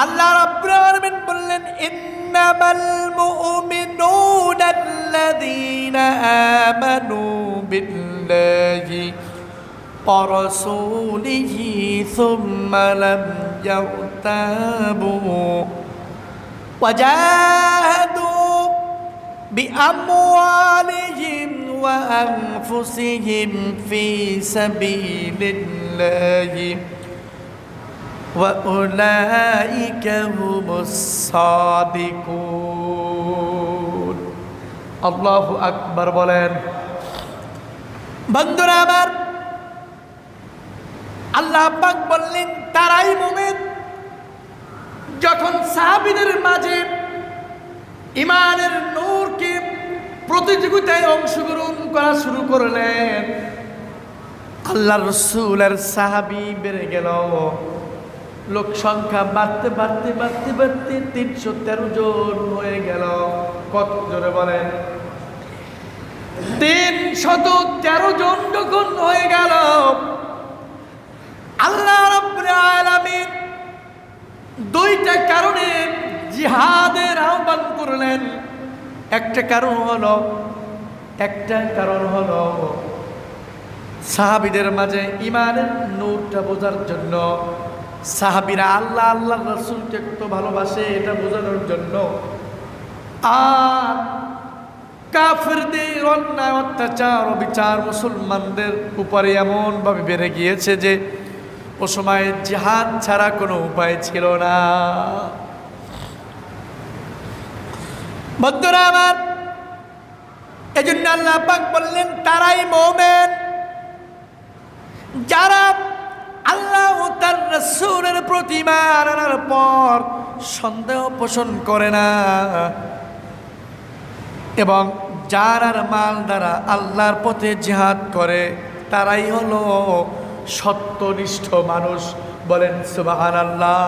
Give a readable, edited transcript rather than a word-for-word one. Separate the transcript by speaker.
Speaker 1: আল্লাহ রাব্বুল আলামিন বললেন, ইন্নামাল মুমিনুনা আল্লাযীনা আমানু বিল্লাহি ওয়া রাসূলিহি সুম্মা লাম ইয়ারতাবু ওয়া জাহাদু বিআমওয়ালিহিম ওয়া আনফুসিহিম ফি সাবিলিল্লাহি وَأُولَٰئِكَ هُمُ الصَّادِقُونَ আল্লাহু আকবার বলেন। বন্ধুরা আমার, আল্লাহ পাক বললেন তারাই মুমিন যখন সাহাবীদের মাঝে ঈমানের নূরকে প্রতিযোগিতায় অংশগ্রহণ করা শুরু করলেন। আল্লাহর রাসূলের সাহাবী বেড়ে গেল, লোক সংখ্যা বাড়তে বাড়তে বাড়তে বাড়তে 313 জন হয়ে গেল। কত জোরে বলেন? 313 জন যখন হয়ে গেল, আল্লাহ রাব্বুল আলামিন দুইটা কারণে জিহাদের আহ্বান করলেন। একটা কারণ হলো সাহাবীদের মাঝে ঈমানের নূরটা বোঝার জন্য, সাহাবীরা আল্লাহ আল্লাহ রাসূলকে কত ভালোবাসে এটা বোঝানোর জন্য। আর কাফিরদের অন্যায় অত্যাচার ও বিচার মুসলমানদের উপরে এমনভাবে বেড়ে গিয়েছে যে ও সময় জিহাদ ছাড়া কোনো উপায় ছিল না। বন্ধুরা আমার, এজন্য আল্লাহ পাক বললেন তারাই মুমিন যারা আল্লাহ ও তার রাসূলের প্রতি ঈমান আনার পর সন্দেহ পোষণ করে না, এবং যার মাল দ্বারা আল্লাহর পথে জিহাদ করে তারাই হলো সত্যনিষ্ঠ মানুষ। বলেন সুবহানাল্লাহ।